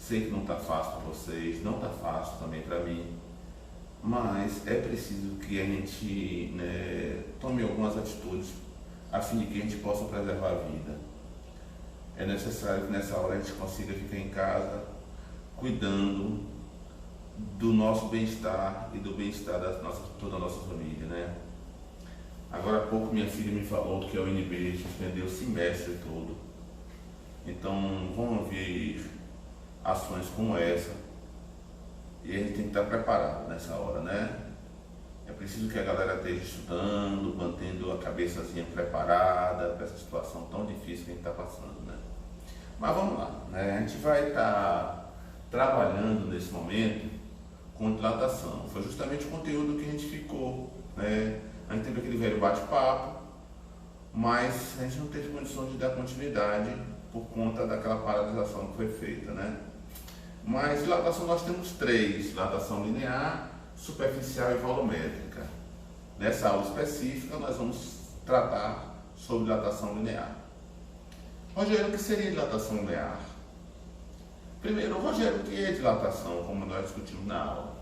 Sei que não está fácil para vocês, não está fácil também para mim, mas é preciso que a gente, né, tome algumas atitudes a fim de que a gente possa preservar a vida. É necessário que nessa hora a gente consiga ficar em casa cuidando do nosso bem-estar e do bem-estar toda a nossa família, né? Agora há pouco minha filha me falou que a UNB suspendeu o semestre todo. Então vão haver ações como essa e a gente tem que estar preparado nessa hora, né? É preciso que a galera esteja estudando, mantendo a cabeçazinha preparada para essa situação tão difícil que a gente está passando, né? Mas vamos lá, né? A gente vai estar trabalhando nesse momento com dilatação. Foi justamente o conteúdo que a gente ficou, né? A gente teve aquele velho bate-papo, mas a gente não teve condições de dar continuidade por conta daquela paralisação que foi feita, né? Mas dilatação nós temos três: dilatação linear, superficial e volumétrica. Nessa aula específica nós vamos tratar sobre dilatação linear. Rogério, o que seria dilatação linear? Primeiro, Rogério, o que é dilatação, como nós discutimos na aula?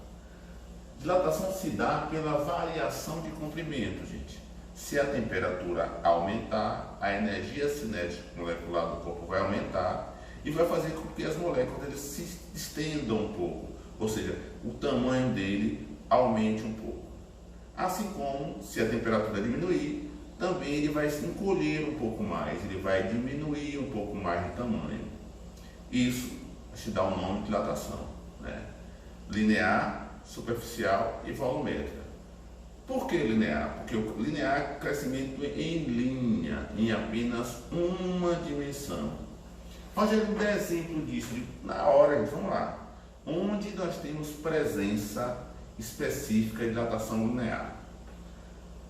Dilatação se dá pela variação de comprimento, gente. Se a temperatura aumentar, a energia cinética molecular do corpo vai aumentar e vai fazer com que as moléculas eles se estendam um pouco, ou seja, o tamanho dele aumente um pouco. Assim como, se a temperatura diminuir, também ele vai se encolher um pouco mais, ele vai diminuir um pouco mais de tamanho. Isso te dá o nome de dilatação, né? Linear, superficial e volumétrica. Por que linear? Porque o linear é crescimento em linha, em apenas uma dimensão. Rogério, me dá exemplo disso, na hora, gente, vamos lá. Onde nós temos presença específica de dilatação linear?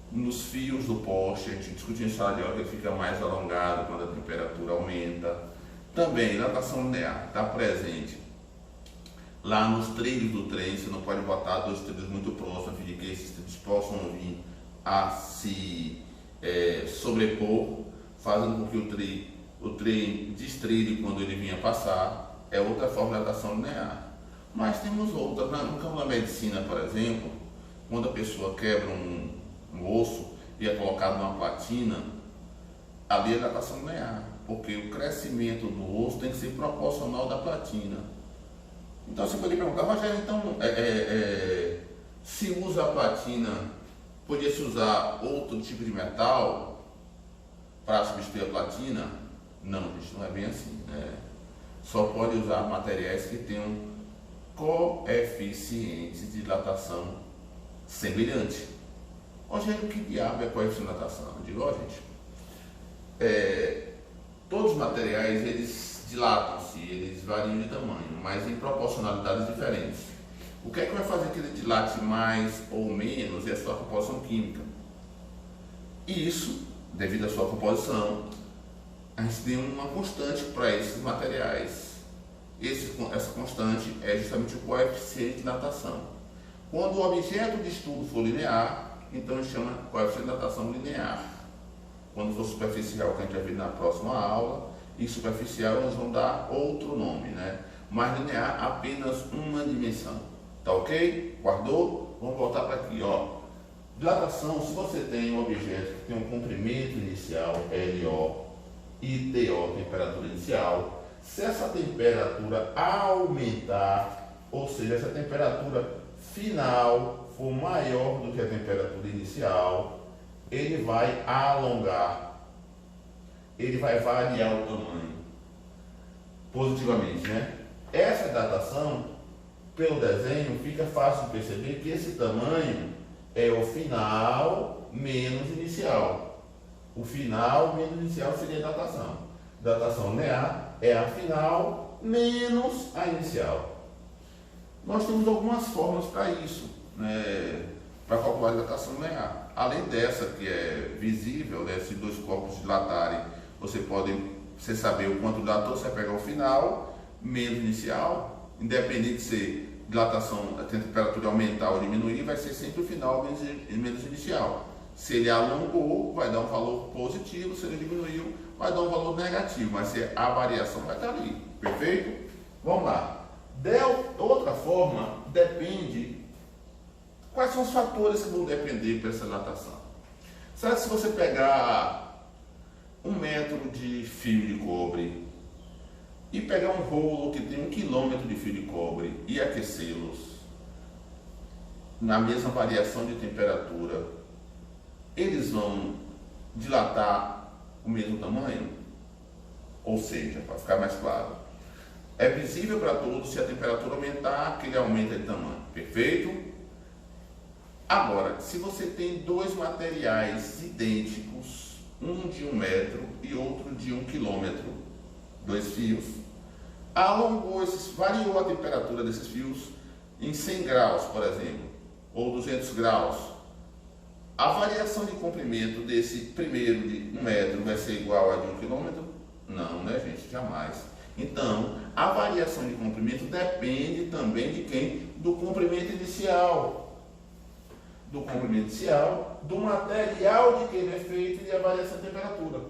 Nos fios do poste, a gente discutiu em sala de aula que ele fica mais alongado quando a temperatura aumenta. Também, dilatação linear está presente lá nos trilhos do trem. Você não pode botar dois trilhos muito próximos, a fim de que esses trilhos possam vir a se sobrepor, fazendo com que o trem destrilhe quando ele vinha passar. É outra forma de dilatação linear. Mas temos outras. No campo da medicina, por exemplo, quando a pessoa quebra um osso e é colocado numa platina, ali é dilatação linear, porque o crescimento do osso tem que ser proporcional da platina. Então você poderia perguntar, Rogério, então se usa a platina, podia se usar outro tipo de metal para substituir a platina? Não, gente, não é bem assim, né? Só pode usar materiais que tenham coeficientes de dilatação semelhante. Rogério, que diabo é coeficiente de dilatação? Eu digo, gente, todos os materiais eles dilatam-se, eles variam de tamanho, mas em proporcionalidades diferentes. O que é que vai fazer que ele dilate mais ou menos é a sua composição química. E isso, devido à sua composição, a gente tem uma constante para esses materiais. Essa constante é justamente o coeficiente de dilatação. Quando o objeto de estudo for linear, então a gente chama coeficiente de dilatação linear. Quando for superficial, que a gente vai ver na próxima aula, e superficial nós vamos dar outro nome, né? Mas linear apenas uma dimensão. Tá ok? Guardou? Vamos voltar para aqui, ó. Dilatação, se você tem um objeto que tem um comprimento inicial, LO, e TO, temperatura inicial, se essa temperatura aumentar, ou seja, essa temperatura final for maior do que a temperatura inicial, ele vai alongar, ele vai variar o tamanho positivamente, né? Essa dilatação, pelo desenho, fica fácil de perceber que esse tamanho é o final menos inicial. O final menos inicial seria a dilatação. Dilatação linear é a final menos a inicial. Nós temos algumas formas para isso, né, para calcular a dilatação linear. Além dessa que é visível, né, se dois corpos dilatarem, você saber o quanto dilatou, você vai pegar o final menos inicial, independente de ser dilatação, a temperatura aumentar ou diminuir, vai ser sempre o final menos inicial. Se ele alongou, vai dar um valor positivo, se ele diminuiu, vai dar um valor negativo, mas a variação vai estar ali, perfeito? Vamos lá. Outra forma, depende. Quais são os fatores que vão depender para essa dilatação? Será que se você pegar 1 metro de fio de cobre e pegar um rolo que tem 1 quilômetro de fio de cobre e aquecê-los na mesma variação de temperatura, eles vão dilatar o mesmo tamanho? Ou seja, para ficar mais claro, é visível para todos se a temperatura aumentar, que ele aumenta de tamanho, perfeito? Agora, se você tem 2 materiais idênticos, um de 1 metro e outro de 1 quilômetro, 2 fios, variou a temperatura desses fios em 100 graus, por exemplo, ou 200 graus, a variação de comprimento desse primeiro de 1 metro vai ser igual a de 1 quilômetro? Não, né, gente? Jamais. Então, a variação de comprimento depende também de quem? Do comprimento inicial. Do comprimento inicial, do material de que ele é feito e da variação de temperatura.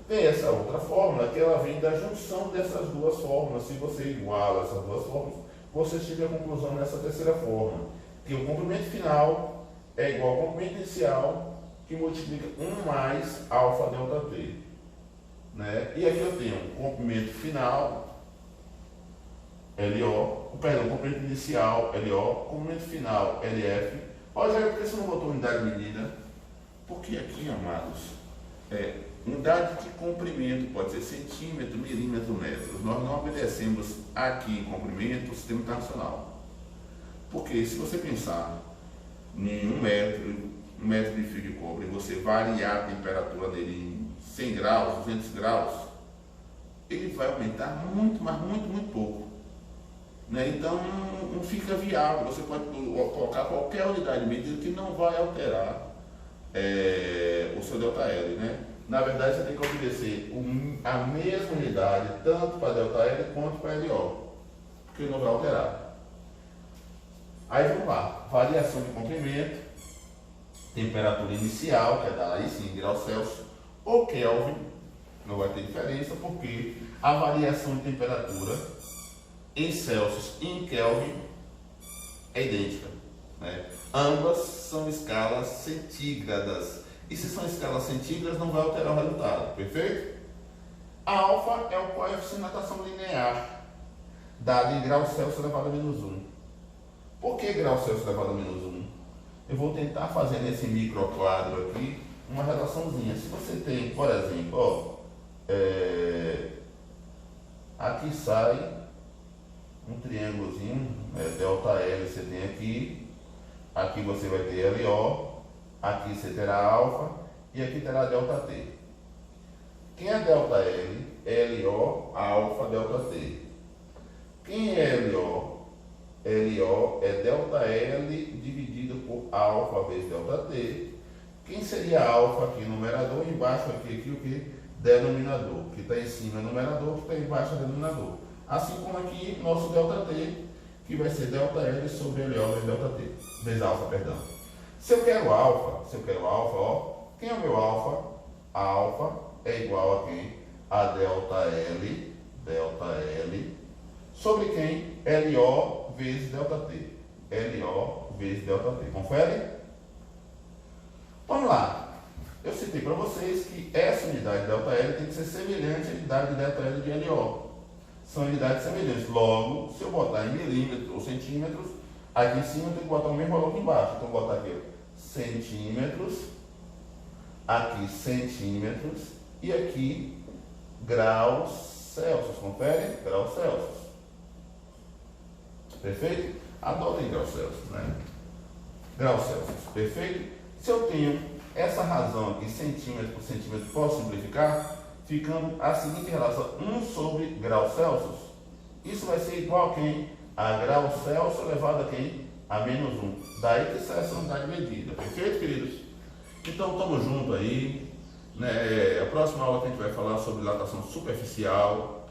Tem essa outra fórmula que ela vem da junção dessas duas fórmulas. Se você iguala essas duas fórmulas, você chega à conclusão nessa terceira fórmula, que o comprimento final é igual ao comprimento inicial, que multiplica 1 mais alfa delta T. Né? E aqui eu tenho o comprimento final, comprimento inicial, LO, comprimento final, LF. Olha, por que você não botou unidade de medida? Porque aqui, amados, unidade de comprimento pode ser centímetro, milímetro, metros. Nós não obedecemos aqui em comprimento o sistema internacional. Porque se você pensar em 1 metro de fio de cobre, você variar a temperatura dele em 100 graus, 200 graus, ele vai aumentar muito, mas muito pouco. Né? Então não fica viável. Você pode colocar qualquer unidade de medida que não vai alterar o seu ΔL. Né? Na verdade, você tem que obedecer a mesma unidade tanto para ΔL quanto para LO, porque não vai alterar. Aí vamos lá, variação de comprimento, temperatura inicial, que é daí sim em graus Celsius, ou Kelvin, não vai ter diferença, porque a variação de temperatura em Celsius e em Kelvin é idêntica. Né? Ambas são escalas centígradas. E se são escalas centígradas, não vai alterar o resultado, perfeito? A alfa é o coeficiente de dilatação linear, dado em graus Celsius elevado a -1. Por que graus Celsius elevado a -1? Eu vou tentar fazer nesse microquadro aqui uma relaçãozinha. Se você tem, por exemplo, aqui sai um triângulozinho, ΔL você tem aqui você vai ter LO, aqui você terá alfa e aqui terá ΔT. Quem é ΔL? LO, alfa, ΔT. Quem é LO? LO é ΔL dividido por alfa vezes ΔT. Quem seria alfa aqui? Numerador, embaixo aqui o que? Denominador. Que está em cima é numerador, que está embaixo é denominador. Assim como aqui nosso ΔT, que vai ser ΔL sobre LO vezes ΔT. Vezes alfa, perdão. Se eu quero alfa, quem é o meu alfa? A alfa é igual a quem? A ΔL sobre quem? LO vezes ΔT. LO vezes ΔT. Confere? Vamos lá. Eu citei para vocês que essa unidade de ΔL tem que ser semelhante à unidade de ΔL de LO. São unidades semelhantes. Logo, se eu botar em milímetros ou centímetros, aqui em cima eu tenho que botar o mesmo valor aqui embaixo. Então, vou botar aqui centímetros, aqui centímetros e aqui graus Celsius. Confere? Graus Celsius. Perfeito? Adotem graus Celsius, né? Graus Celsius. Perfeito? Se eu tenho essa razão aqui, centímetro por centímetro, posso simplificar? Ficando a seguinte relação, 1 sobre graus Celsius. Isso vai ser igual a quem? A graus Celsius elevado a quem? A -1. Daí que sai essa unidade medida. Perfeito, queridos? Então, estamos juntos aí. Né? A próxima aula que a gente vai falar sobre dilatação superficial.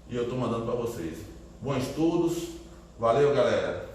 E eu estou mandando para vocês. Bons estudos. Valeu, galera.